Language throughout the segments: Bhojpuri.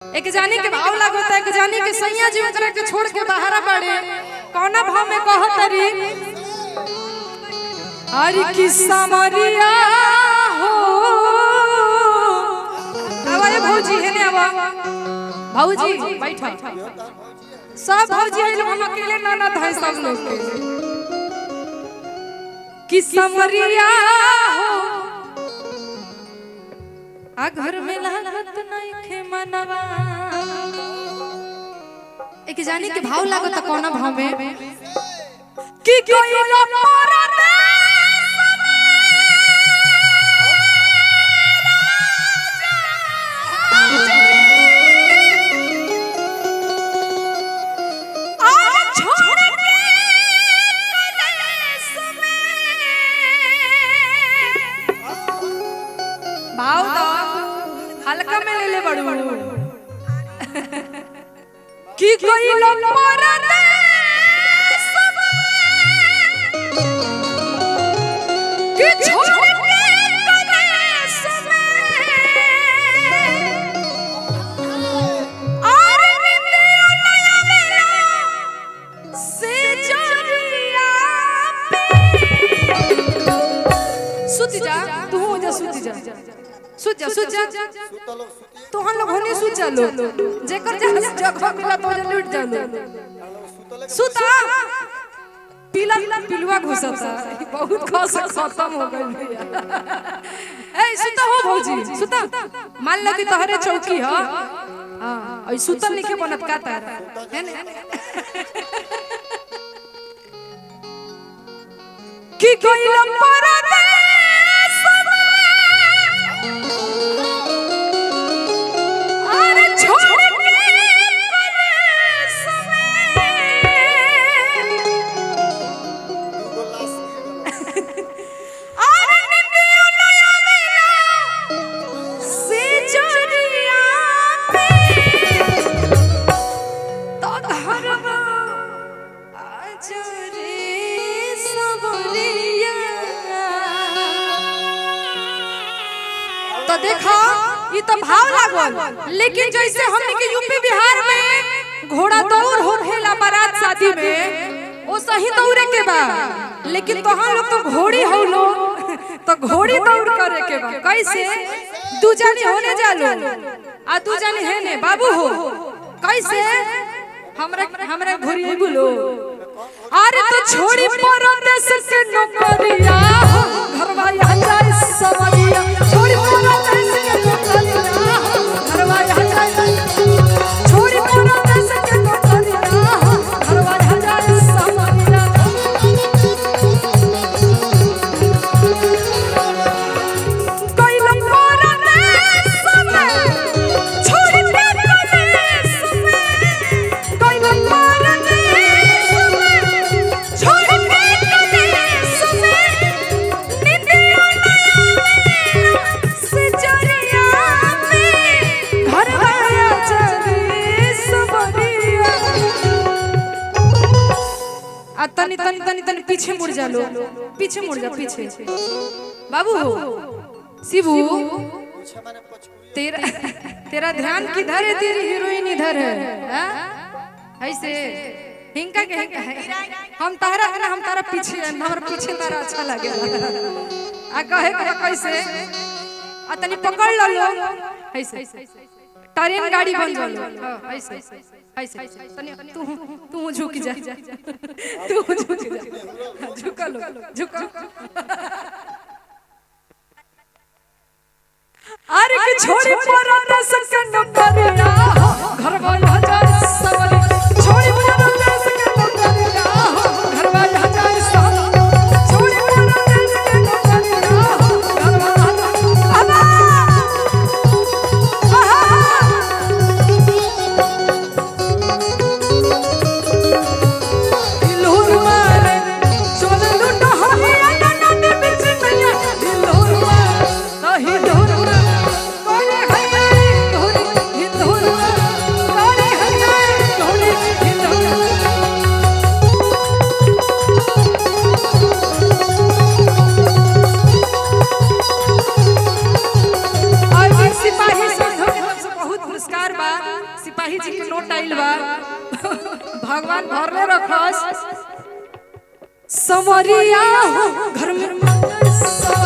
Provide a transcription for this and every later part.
एक जानी के भाव लागोता है, एक जानी के सैया जी ओकरा के छोड़ के बाहर पड़े कौना भाव में कहतरी हरि किस्सा मरिया हो। आवाए भौजी है ने आवा भौजी बैठा सब भौजी है हम अकेले ननद है सब लोग के किस्सा मरिया हो आ घर में लागत नहीं खे मनवा। एक जानी के भाव लागत कोना भाव में कि कोई लो भाव तो हल्का में ले ले बड़ू कि कोई लो कि छोड़ के कलेस में और निंदियो नया मेरा से जरिया पे सुत जा तू हो जा सुत जा सुत जा तो हम लोग होने सुत जा लो जेकर जगह मिला तो लूट जा लो सुता पीला पिलवा घुसता बहुत खस खत्म हो गइल भैया। ए सुता हो भौजी सुता मान लो कि तोहरे चौकी ह हां और सुतल लिखे बनत का तारा है ने कि कोई लंबरा तो देखो ये तो भाव लागल लेकिन जैसे हमने के यूपी बिहार में घोड़ा दौड़ हो खेला बारात शादी में वो सही दौड़े के बा लेकिन तो हम लोग तो घोड़ी हो लो तो घोड़ी दौड़ करे के बा कैसे दू जानी होने जालो आ दू जानी है ने बाबू हो कैसे हमरा घोड़ी बोलो अरे तो छोड़ी परदेश के नौकरिया घरवा आ जाए सवरिया छोड़ी परदेश के नौकरिया घरवा आ जाए छोड़ी परदेश के नौकरिया घरवा आ जाए सवरिया कोई लोग परदेश में छोड़ी परदेश में कोई लोग तनी तनी तनी तनी पीछे मुड़ जा लो पीछे मुड़ जा पीछे बाबू हो शिबू तेरा ध्यान किधर है तेरी हीरोइन इधर है ऐसे हिंका के हिंका है हम तारा है ना हम तारा पीछे हमारा पीछे तारा अच्छा लगे आ कहे कैसे आ तनी पकड़ लो ऐसे ट्रेन गाड़ी बन जा लो ऐसे ऐसे तनी तू झुक जा तू झुक जा झुका लो झुका अरे कि छोड़ी परदेश के नौकरिया घरवा आ जाए सवरी छोड़ी परदेश के नौकरिया घरवा आ जाए सवरी छोड़ी परदेश के नौकरिया घरवा आ जाए सिपाही जी के नोट आइल बा भगवान भरले रखस समरिया हो घर में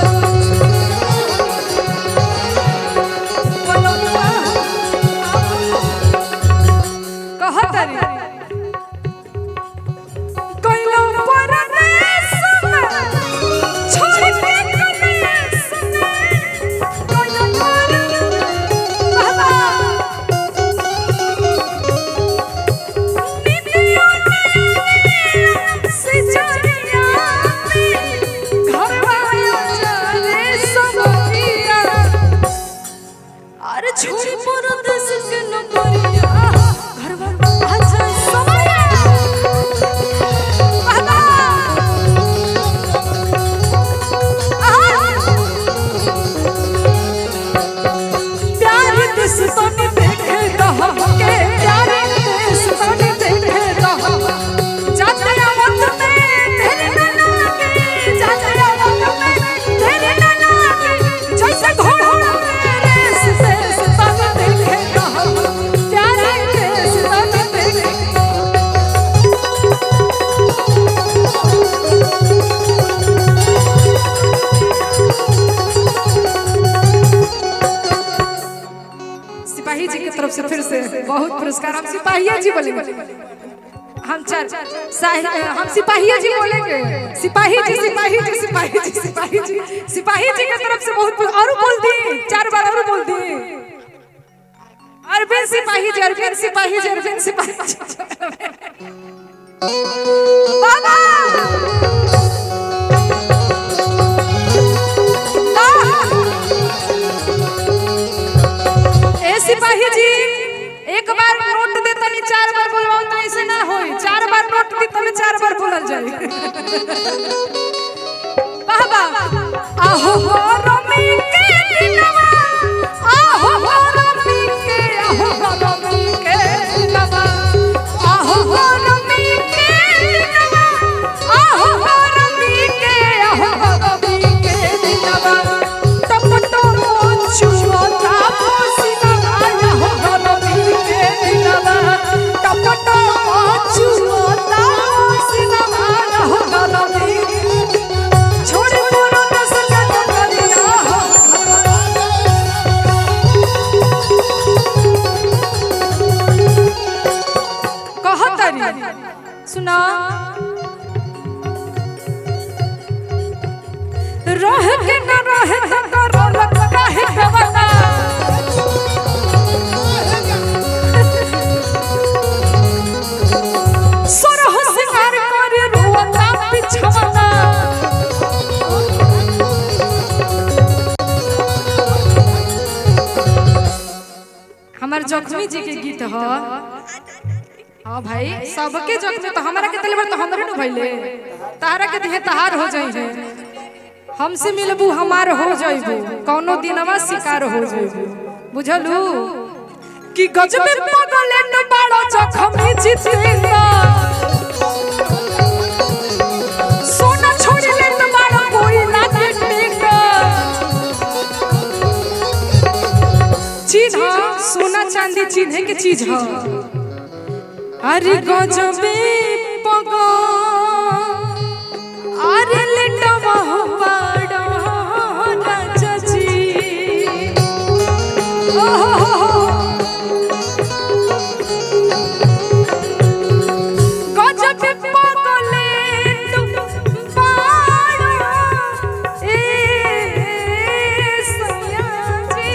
बहुत पुरस्कार हम सिपाहिया जी बोलेंगे हम सिपाहिया जी बोलेंगे सिपाही जी सिपाही जी सिपाही जी सिपाही जी सिपाही जी की तरफ से बहुत और बोल दी 4 बार और बोल दी अरविंद सिपाही जी अरविंद सिपाही जी अरविंद सिपाही जी बाबा ए सिपाही जी एक बार नोट दे तनी 4 बार बोलवाओ त ऐसे ना होई 4 बार नोट दी तनी 4 बार बोलल जाई बाबा आहो हो रमी के दिनवा आहो हो रमी के आहो हो रमी के दिनवा आहो हो रमी के दिनवा आहो हो रमी के आहो हो रमी के दिनवा टपटो छुओता पसीना आया हो रमी के दिनवा टपटो छुओता पसीना आया हो रमी छोड़ पूरा दस जन करिया हो कहतरी सुना रह के न रहे त करो लग काहे गवना सरह सिंगार करे रोता पिछवना हमार जख्मी जी के गीत ह हां भाई सबके जख्मी तो हमरा के तले तो हमरे न भइले तारा के देह तहार हो जाई है हमसे मिलबू हमार हो जाइबू कौनो दिनवा शिकार हो जाइबू बुझलू कि गजबे पगले न बाड़ो जख्मी जितेंद्र सोना छोड़ ले न बाड़ो कोई ना टेंगा चीज ह सोना चांदी चिन्हे के चीज ह अरे गजबे पगो अरे लेटवा हो बाड़ो राजा जी गजबे पगले बाड़ो ए सैया जी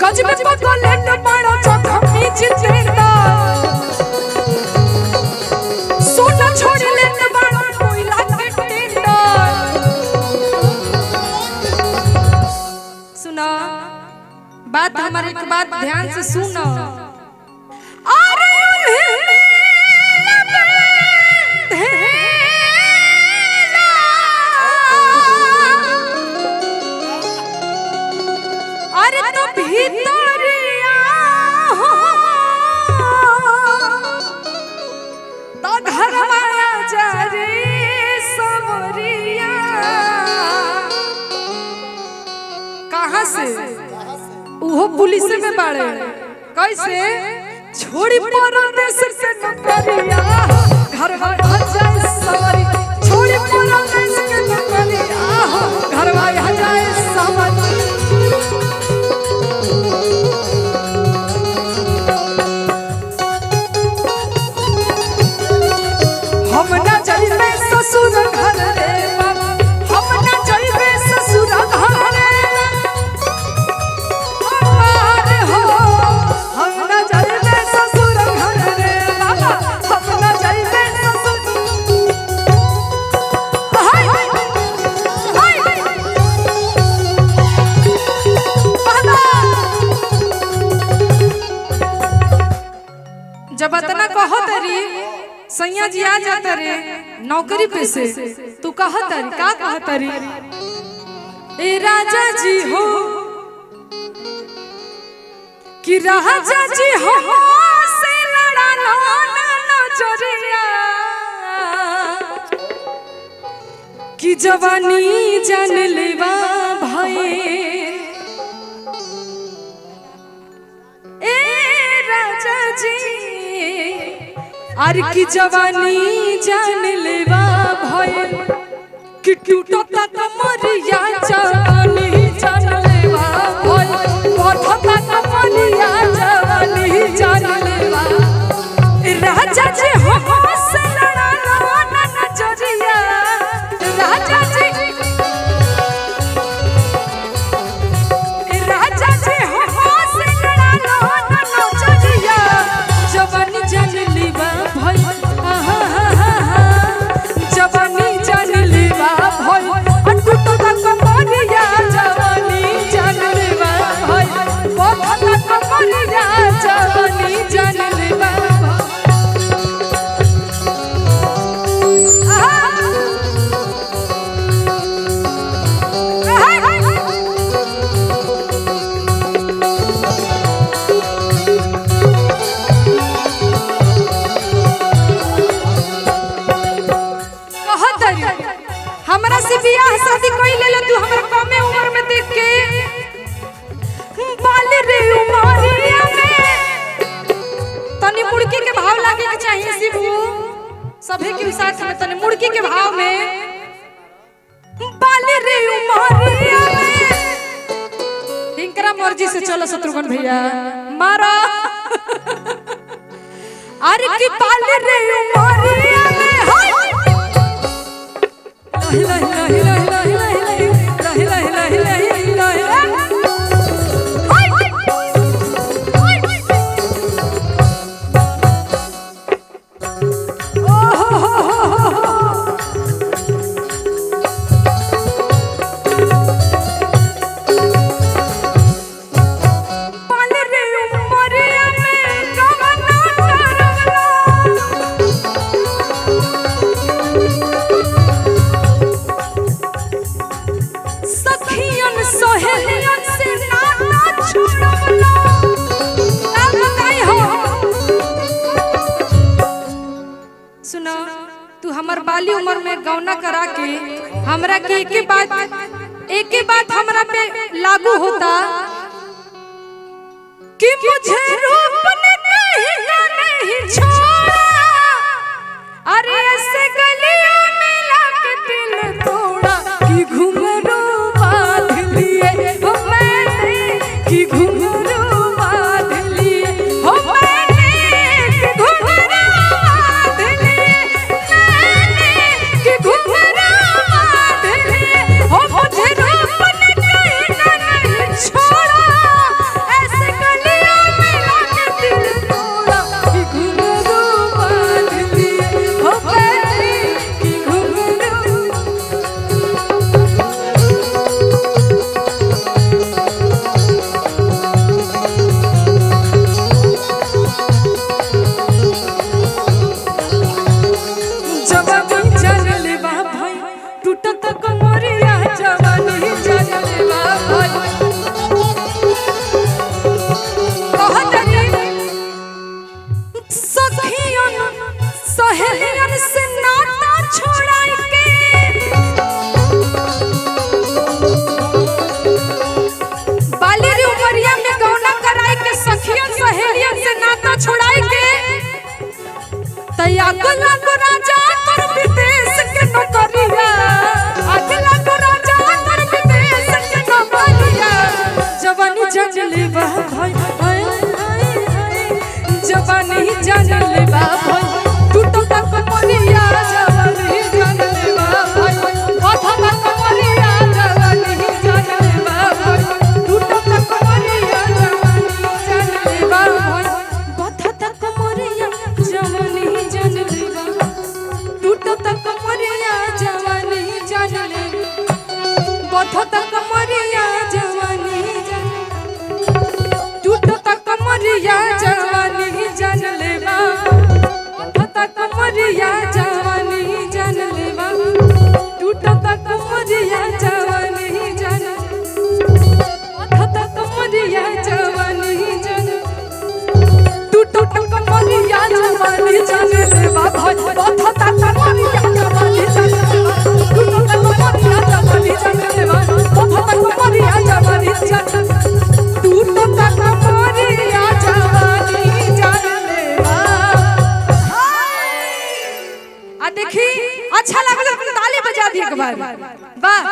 गजबे पगले बाड़ो जख्मी जितेंद्र सोना छोड़ ले न बाड़ो कोई लागे टेंडर सुना बात हमारे एक बात ध्यान से सुनो अरे अरे तो भीतरिया तो घर माया जा रे समरिया कहाँ से वो पुलिस में बाड़े कैसे छोड़ी परदेश से नौकरिया घर आ जाए सवारी छोड़ी परदेश के नौकरिया घर आ जाए सवारी हम ना जाइबे ससुर घर रे बाबा हम ना जाइबे ससुर घर रे अरे हो हम ना जाइबे ससुर घर रे बाबा हम ना जाइबे ससुर हाय हाय बाबा जब इतना कहो तरी सैया जी आ जाता रे नौकरी पे से तू कहतरी का कहतरी ए राजा जी हो कि राजा जी हो से लड़ा लो नजरिया कि जवानी जान लेवा भाई ए राजा जी आर की जवानी जान लेवा भय कि टूटता कमरिया जवानी जान लेवा भय पथता कमरिया जवानी जान लेवा राजा जी हो से लड़ा लो नजरिया राजा जी हो से लड़ा लो नजरिया जवानी जान लेवा जवानी जान लेवा भय टूटता कमरिया जवानी जान लेवा भय पथता कमरिया जवानी जान लेवा हमरा से बियाह शादी कोई ले ले तू हमरा कमे उम्र में देख के बाल रे उमरिया में तनी मुड़की के भाव लागे के चाहिए शिबू सभे के साथ में तनी मुड़की के भाव में बाल रे उमरिया में हिंकरा मर्जी से चलो शत्रुघ्न भैया मारा अरे की बाल रे उमरिया में हिला हिला हिला हिला हिला हिला हिला हिला हिला हिला हिला सुनो तू हमर बाली उम्र में गौना करा के हमरा के एक ही बात हमरा पे लागू होता कि मुझे रूप ने कहीं ना नहीं छोड़ा अरे ऐसे गलियों में लाके दिल तोड़ा कि घुंघरू बांध लिए हो मैंने कि घुंघरू बांध लिए हो मैंने कि घुंघरू बांध लिए मैंने कि घुंघरू बांध लिए हो मुझे रूप ने कहीं ना नहीं छोड़ा ऐसे गलियों में लाके दिल तोड़ा कि घुंघरू जवानी जाने ले बाबा बथा ता कमरिया जवानी जाने ले तू तो कमरिया जवानी जाने ले बथा ता कमरिया जवानी जाने तू तो कमरिया जवानी जाने ले आ देखी अच्छा लागल ताली बजा दी एक बार वाह।